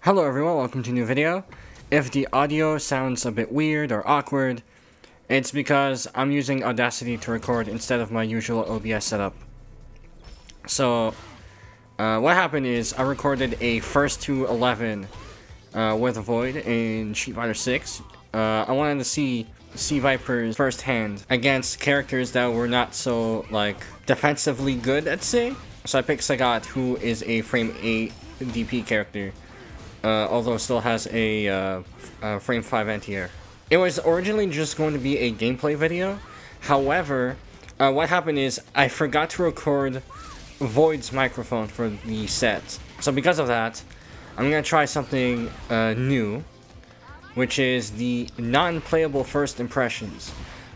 Hello everyone, welcome to a new video. If the audio sounds a bit weird or awkward, it's because I'm using Audacity to record instead of my usual OBS setup. So, what happened is I recorded a first to 11 with Void in Street Fighter 6. I wanted to see Viper's firsthand against characters that were not so, defensively good, let's say. So I picked Sagat, who is a frame 8 DP character. Although it still has a frame 5 anti-air. It was originally just going to be a gameplay video. However, what happened is I forgot to record Void's microphone for the set. So because of that, I'm going to try something new, which is the non-playable first impressions,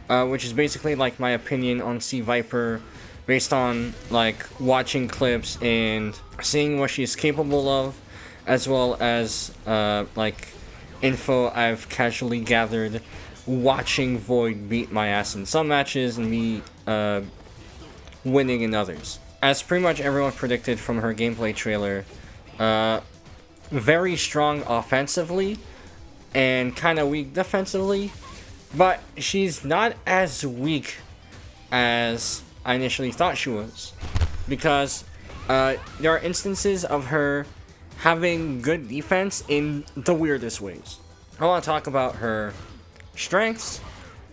which is basically like my opinion on C Viper based on watching clips and seeing what she's capable of, as well as info I've casually gathered watching Void beat my ass in some matches and me winning in others. As pretty much everyone predicted from her gameplay trailer, very strong offensively and kind of weak defensively, but she's not as weak as I initially thought she was, because there are instances of her having good defense in the weirdest ways. I want to talk about her strengths,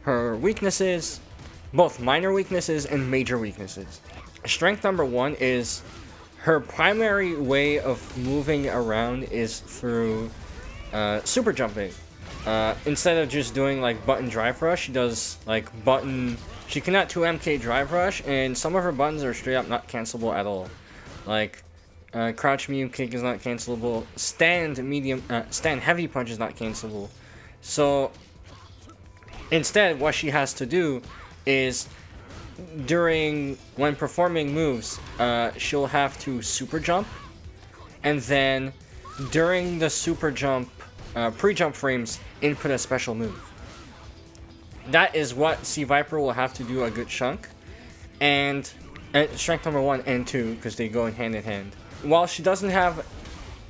her weaknesses, both minor weaknesses and major weaknesses. Strength number one is her primary way of moving around is through super jumping. Instead of just doing button drive rush, she does button. She cannot 2MK drive rush, and some of her buttons are straight up not cancelable at all. Crouch medium kick is not cancelable. Stand heavy punch is not cancelable. So instead, what she has to do is when performing moves, she'll have to super jump, and then during the super jump, pre-jump frames, input a special move. That is what C Viper will have to do a good chunk, and strength number 1 and 2, because they go hand in hand. While she doesn't have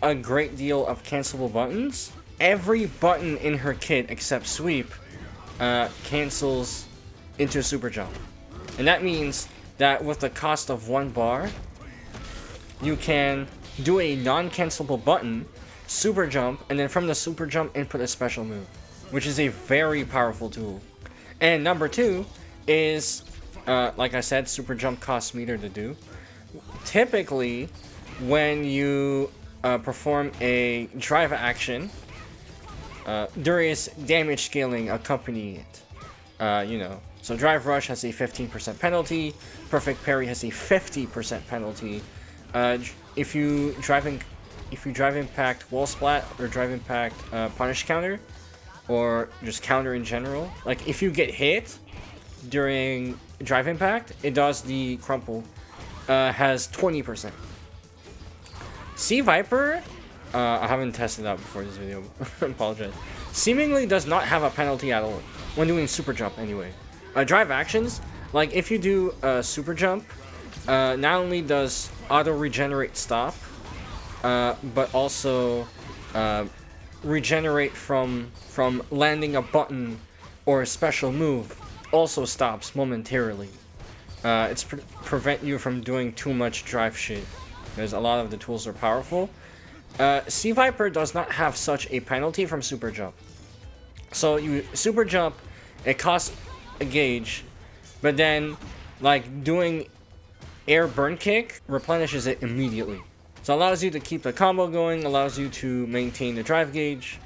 a great deal of cancelable buttons, every button in her kit except sweep cancels into super jump. And that means that with the cost of 1 bar, you can do a non-cancelable button, super jump, and then from the super jump input a special move, which is a very powerful tool. And number 2 is, like I said, super jump costs meter to do. Typically, when you perform a drive action, there is damage scaling accompanying it. So drive rush has a 15% penalty, perfect parry has a 50% penalty. If you drive impact wall splat or drive impact punish counter, or just counter in general, if you get hit during drive impact, it does the crumple, has 20%. C Viper, I haven't tested out before this video, I apologize, seemingly does not have a penalty at all when doing super jump anyway. Drive actions, if you do a super jump, not only does auto regenerate stop, but also regenerate from landing a button or a special move also stops momentarily. It's prevent you from doing too much drive shit, because a lot of the tools are powerful. C Viper does not have such a penalty from super jump. So you super jump, it costs a gauge, but then doing air burn kick replenishes it immediately. So it allows you to keep the combo going, allows you to maintain the drive gauge,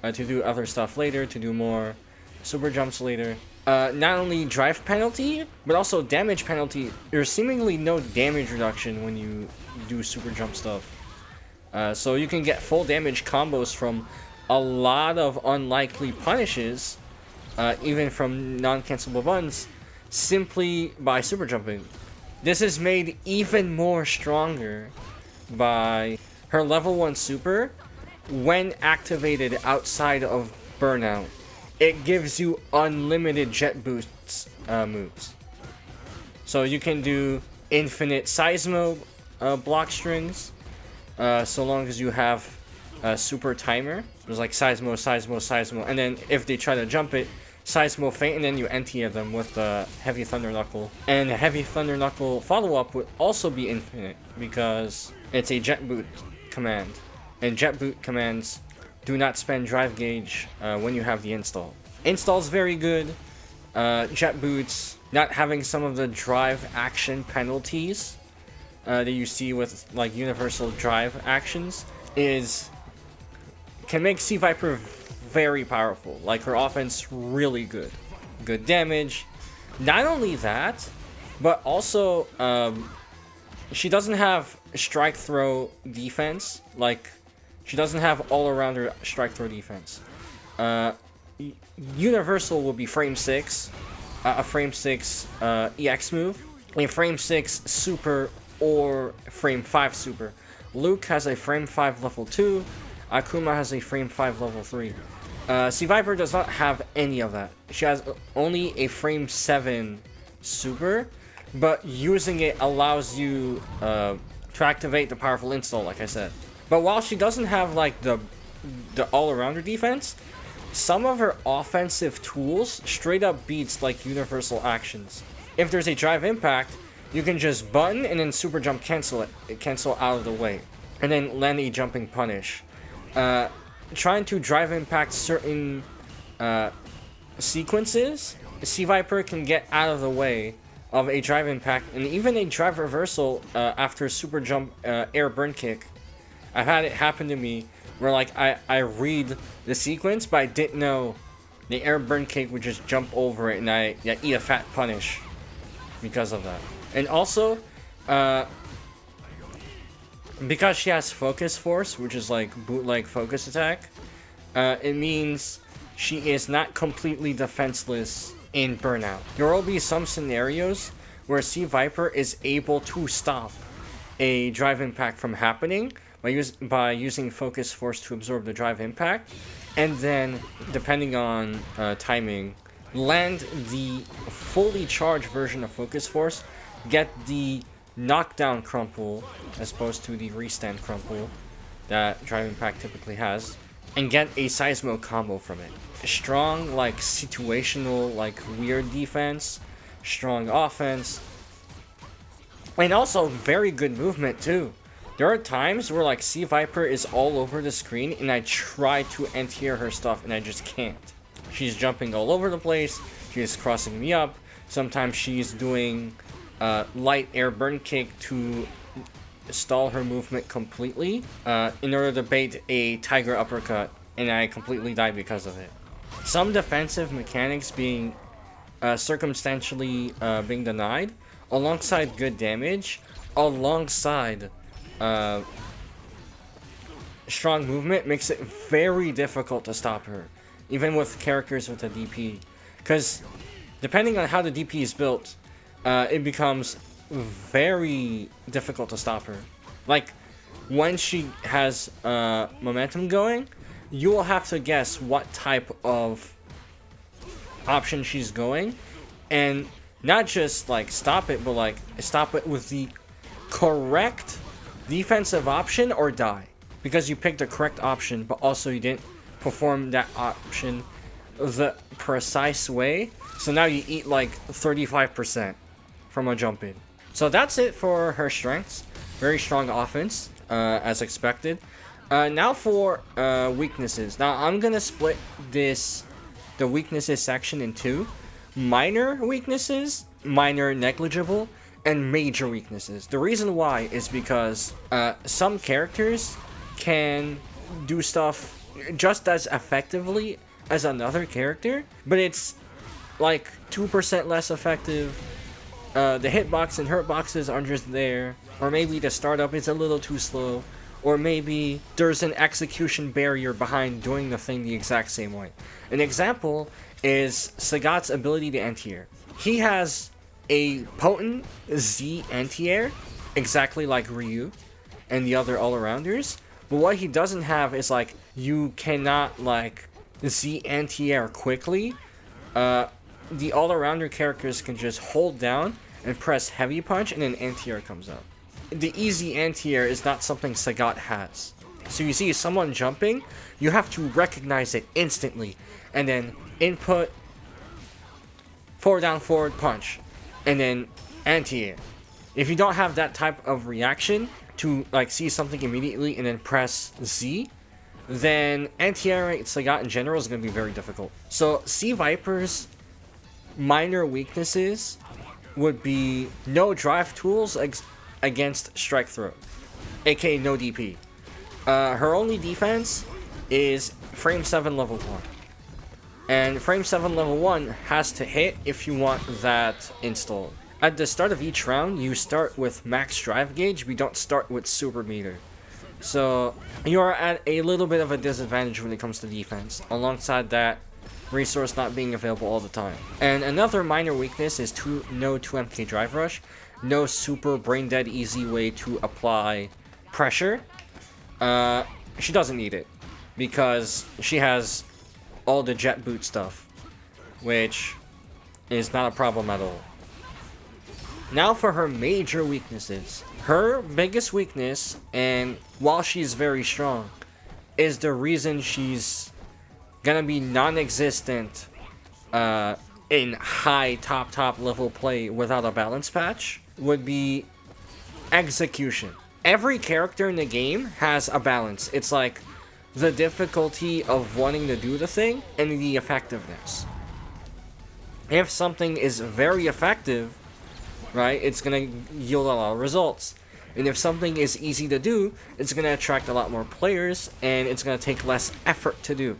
to do other stuff later, to do more super jumps later. Not only drive penalty, but also damage penalty. There's seemingly no damage reduction when you do super jump stuff. So you can get full damage combos from a lot of unlikely punishes, even from non-cancelable buttons, simply by super jumping. This is made even more stronger by her level 1 super. When activated outside of burnout, it gives you unlimited jet boosts moves. So you can do infinite seismo block strings, so long as you have super timer. There's like Seismo, Seismo, Seismo, and then if they try to jump it, Seismo feint, and then you anti-air them with the Heavy Thunder Knuckle. And the Heavy Thunder Knuckle follow-up would also be infinite, because it's a Jet Boot command. And Jet Boot commands do not spend drive gauge when you have the install. Install's very good. Jet Boots not having some of the drive action penalties that you see with like universal drive actions can make Sea Viper very powerful. Like, her offense really good. Good damage. Not only that, but also she doesn't have strike throw defense. Like, she doesn't have all-arounder strike throw defense. Universal will be frame 6, a frame 6 EX move, a frame 6 super, or frame 5 super. Luke has a frame 5 level 2, Akuma has a frame 5 level 3. Sea Viper does not have any of that. She has only a frame 7 super, but using it allows you to activate the powerful install, like I said. But while she doesn't have like the all-arounder defense, some of her offensive tools straight up beats like universal actions. If there's a drive impact, you can just button and then super jump cancel out of the way, and then land a jumping punish. Trying to drive impact certain sequences, Sea Viper can get out of the way of a drive impact and even a drive reversal after super jump air burn kick. I've had it happen to me where like I read the sequence, but I didn't know the air burn kick would just jump over it, and I eat a fat punish because of that. And also, because she has focus force, which is like bootleg focus attack, it means she is not completely defenseless in burnout. There will be some scenarios where Sea Viper is able to stop a drive impact from happening by using focus force to absorb the drive impact, and then, depending on timing, land the fully charged version of focus force, get the knockdown crumple as opposed to the restand crumple that drive impact typically has, and get a Seismo combo from it. Strong, like, situational, like, weird defense, strong offense, and also very good movement too. There are times where like Sea Viper is all over the screen and I try to anti-air her stuff and I just can't. She's jumping all over the place, she's crossing me up, sometimes she's doing light air burn kick to stall her movement completely in order to bait a tiger uppercut, and I completely die because of it. Some defensive mechanics being circumstantially being denied, alongside good damage, alongside strong movement, makes it very difficult to stop her, even with characters with a DP. Because depending on how the DP is built, it becomes very difficult to stop her. Like, when she has momentum going, you will have to guess what type of option she's going, and not just like stop it, but like stop it with the correct defensive option or die, because you picked the correct option but also you didn't perform that option the precise way, so now you eat like 35% from a jump in. So that's it for her strengths. Very strong offense, as expected. Now for weaknesses. Now I'm gonna split the weaknesses section in two: minor weaknesses, minor negligible, and major weaknesses. The reason why is because some characters can do stuff just as effectively as another character, but it's like 2% less effective. The hitbox and hurtboxes are just there, or maybe the startup is a little too slow, or maybe there's an execution barrier behind doing the thing the exact same way. An example is Sagat's ability to anti-air. He has a potent Z anti-air, exactly like Ryu and the other all-arounders, but what he doesn't have is like, you cannot like Z anti-air quickly. The all-arounder characters can just hold down and press heavy punch and an anti-air comes out. The easy anti-air is not something Sagat has. So you see someone jumping, you have to recognize it instantly, and then input forward down forward punch, and then anti-air. If you don't have that type of reaction to like see something immediately and then press Z, then anti-air against Sagat in general is going to be very difficult. So Sea Viper's minor weaknesses would be no drive tools against strike throw, aka no DP. Her only defense is frame 7 level 1. And frame 7 level 1 has to hit if you want that installed. At the start of each round, you start with max drive gauge, we don't start with super meter. So you are at a little bit of a disadvantage when it comes to defense. Alongside that, resource not being available all the time. And another minor weakness is no 2MK drive rush, no super brain dead easy way to apply pressure. She doesn't need it because she has all the jet boot stuff, which is not a problem at all. Now for her major weaknesses. Her biggest weakness, and while she's very strong, is the reason she's gonna be non-existent in high top level play without a balance patch, would be execution. Every character in the game has a balance. It's like the difficulty of wanting to do the thing and the effectiveness. If something is very effective, right, it's gonna yield a lot of results. And if something is easy to do, it's gonna attract a lot more players and it's gonna take less effort to do.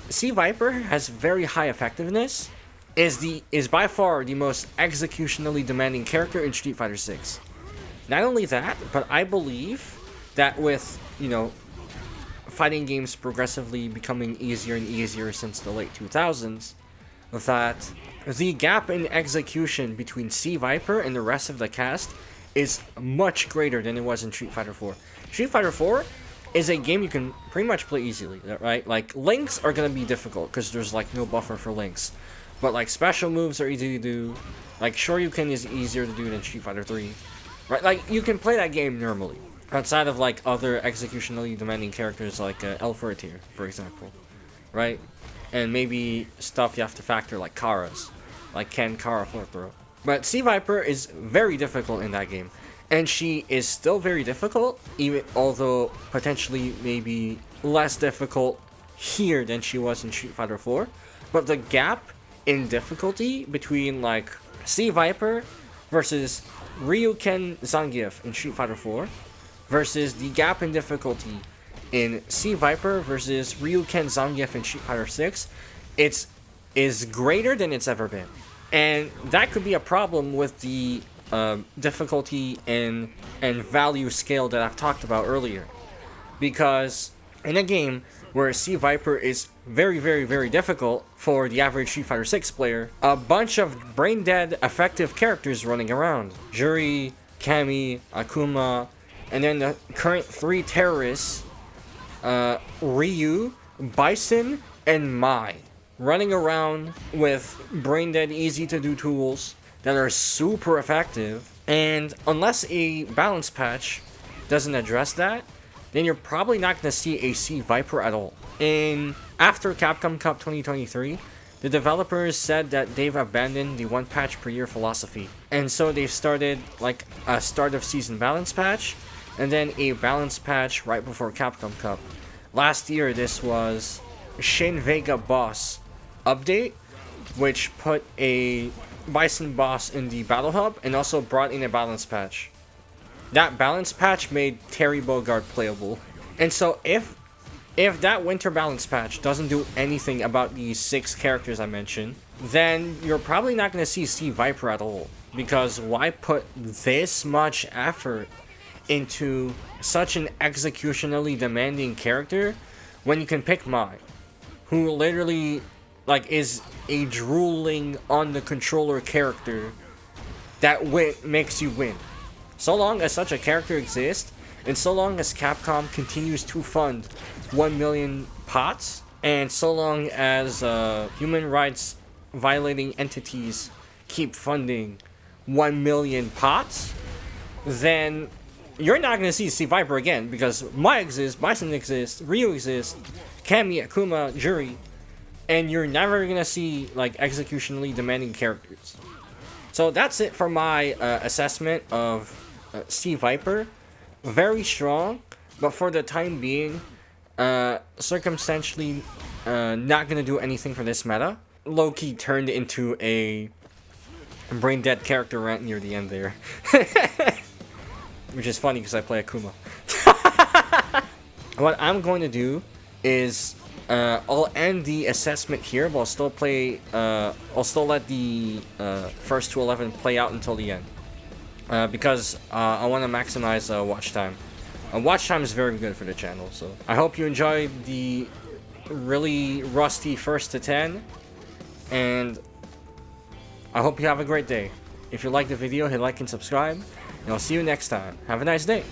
Sea Viper has very high effectiveness, is by far the most executionally demanding character in Street Fighter 6. Not only that, but I believe that with, you know, fighting games progressively becoming easier and easier since the late 2000s, that the gap in execution between Sea Viper and the rest of the cast is much greater than it was in Street Fighter 4. Street Fighter 4 is a game you can pretty much play easily, right? Like, links are going to be difficult because there's like no buffer for links. But like special moves are easy to do. Like Shoryuken is easier to do than Street Fighter 3. Right? Like, you can play that game normally. Outside of like other executionally demanding characters like El Furtier, for example. Right? And maybe stuff you have to factor like Kara's. Like can Kara flip throw. But Sea Viper is very difficult in that game. And she is still very difficult, even although potentially maybe less difficult here than she was in Street Fighter 4. But the gap in difficulty between like Sea Viper versus Ryuken Zangief in Street Fighter 4 versus the gap in difficulty in Sea Viper versus Ryuken Zangief in Street Fighter 6, is greater than it's ever been. And that could be a problem with the difficulty and value scale that I've talked about earlier. Because in a game where Sea Viper is very, very, very difficult for the average Street Fighter 6 player, a bunch of brain-dead effective characters running around. Juri, Cammy, Akuma, and then the current 3 terrorists, Ryu, Bison, and Mai, running around with brain-dead easy-to-do tools that are super effective. And unless a balance patch doesn't address that, then you're probably not going to see a Sea Viper at all. After Capcom Cup 2023, the developers said that they've abandoned the 1 patch per year philosophy. And so they've started like a start of season balance patch, and then a balance patch right before Capcom Cup. Last year, this was Shin Vega Boss update, which put a Bison boss in the battle hub and also brought in a balance patch. That balance patch made Terry Bogard playable. And so if that winter balance patch doesn't do anything about these 6 characters I mentioned, then you're probably not going to see Sea Viper at all. Because why put this much effort into such an executionally demanding character when you can pick Mai, who literally like is a drooling on the controller character that makes you win. So long as such a character exists, and so long as Capcom continues to fund 1 million pots, and so long as human rights violating entities keep funding 1 million pots, then you're not gonna see C Viper again because Mai exists, Bison exists, Ryu exists, Kami, Akuma, Juri, and you're never gonna see like executionally demanding characters. So that's it for my assessment of C Viper. Very strong, but for the time being, circumstantially not gonna do anything for this meta. Low-key turned into a brain dead character rant near the end there. Which is funny because I play Akuma. What I'm going to do is I'll end the assessment here, but I'll still play. I'll still let the first to 11 play out until the end because I want to maximize watch time. Watch time is very good for the channel, so I hope you enjoyed the really rusty first to 10, and I hope you have a great day. If you liked the video, hit like and subscribe. And I'll see you next time. Have a nice day.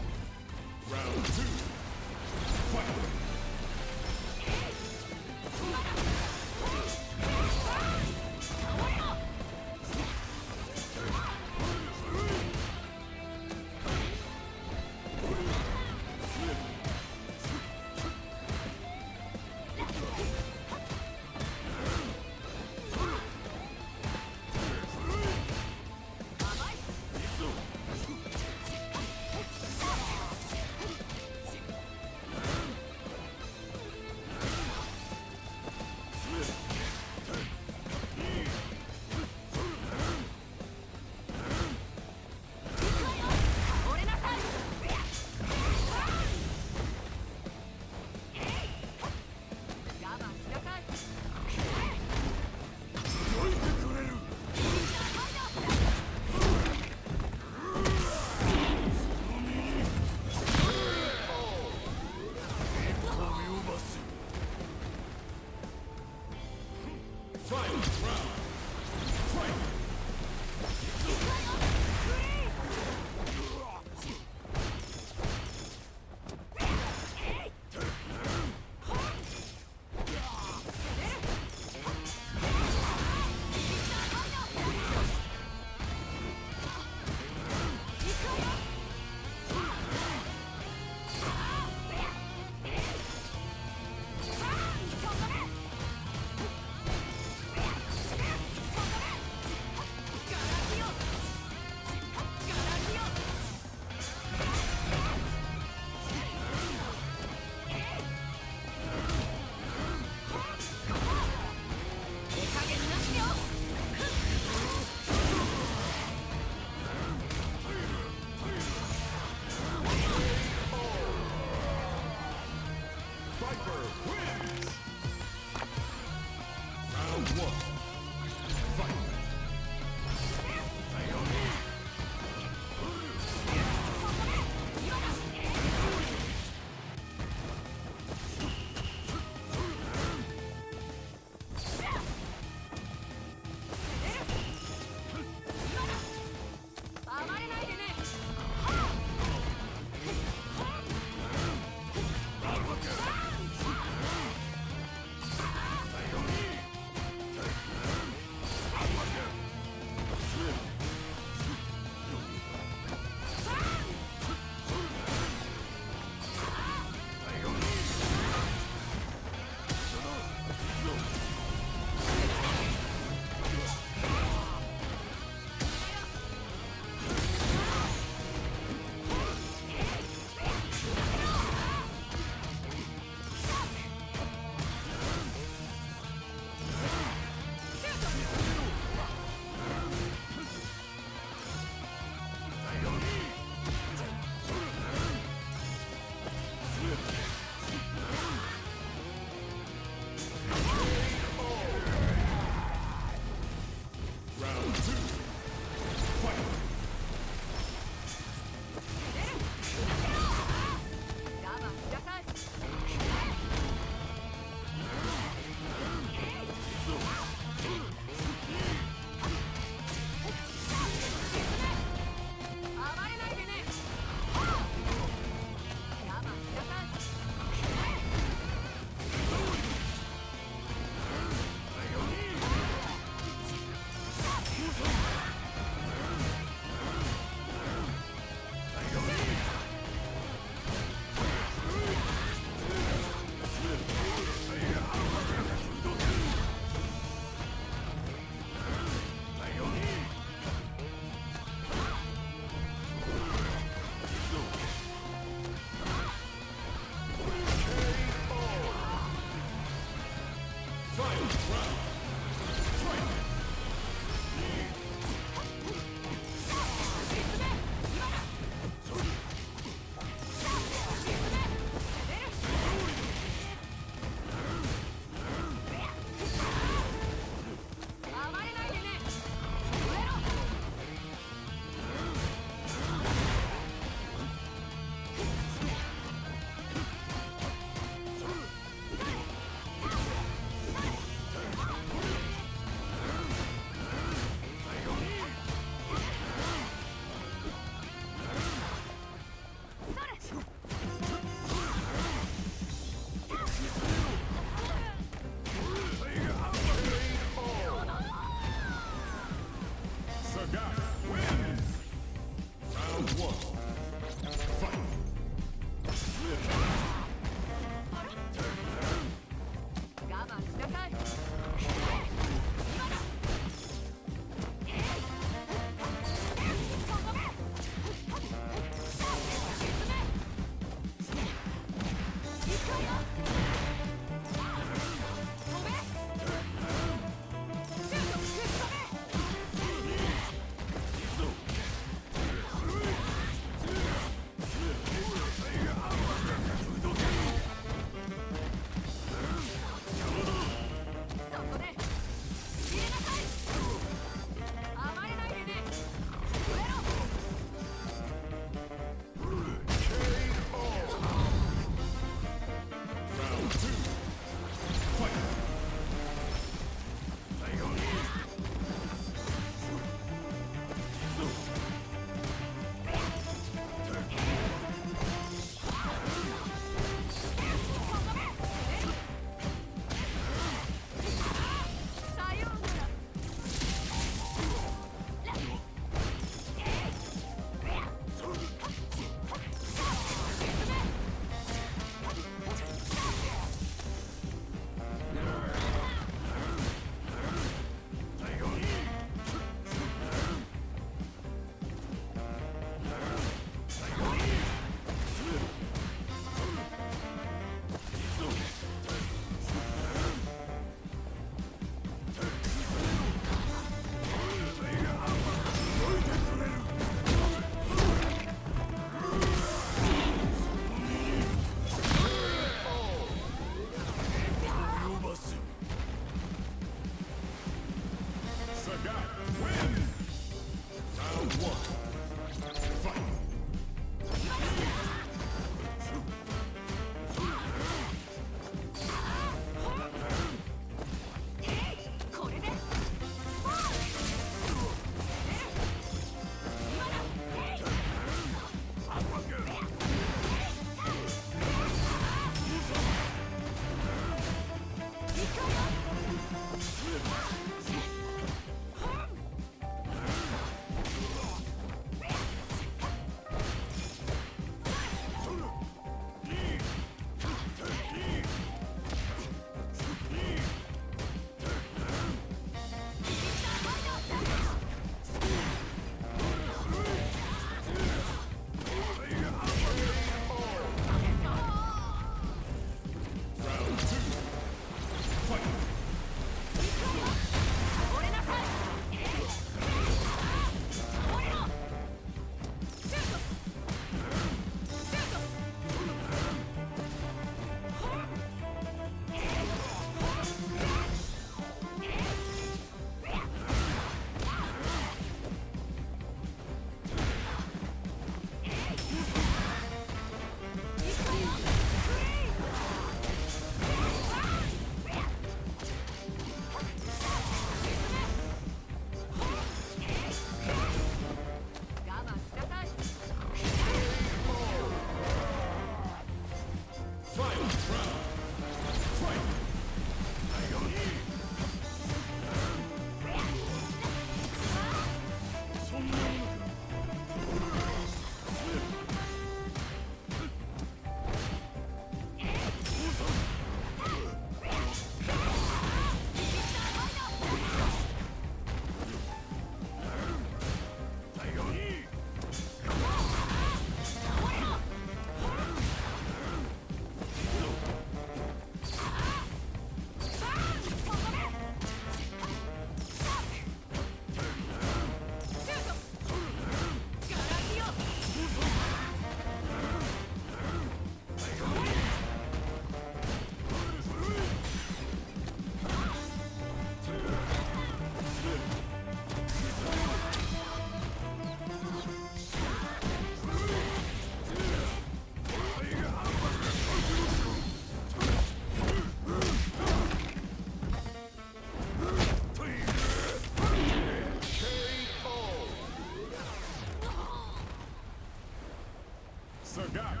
Saga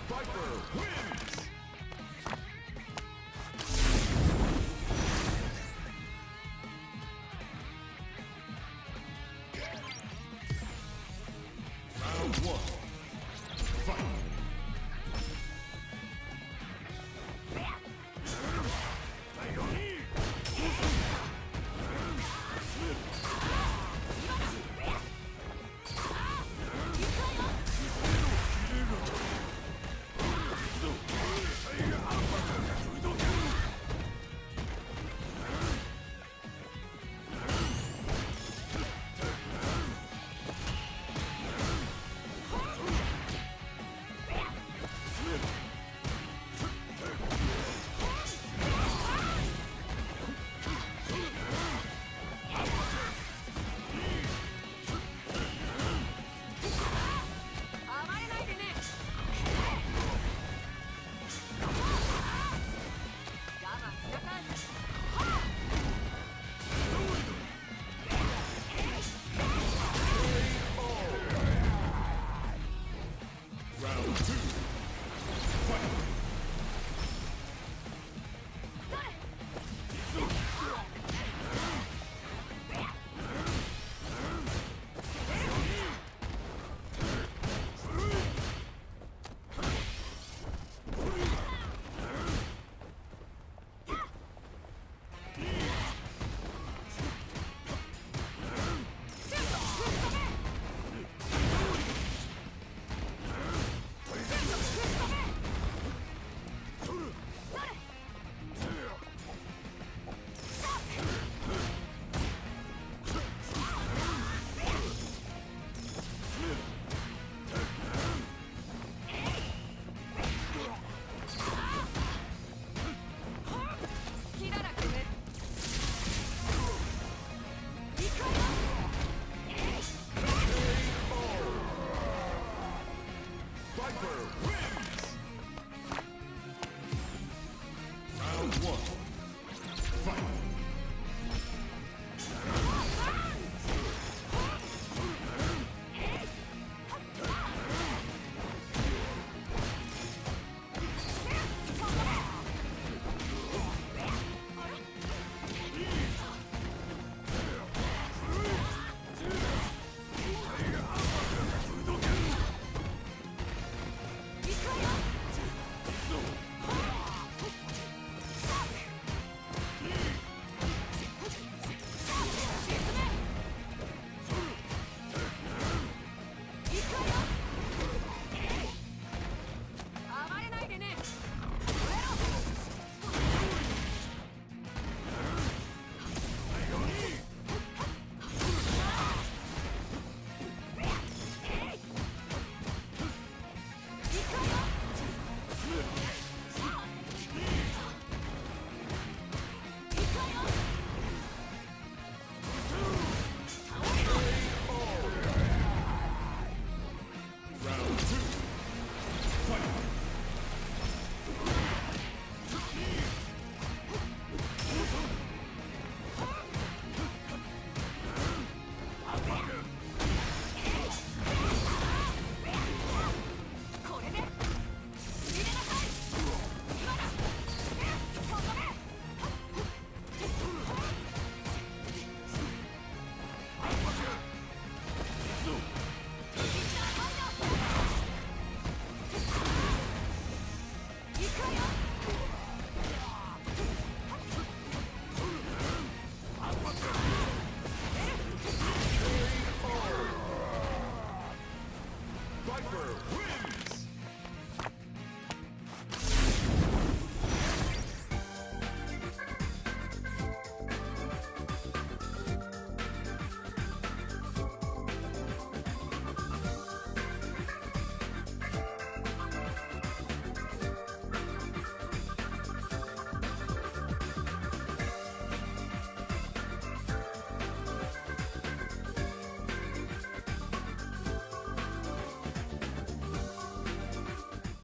Viper wins!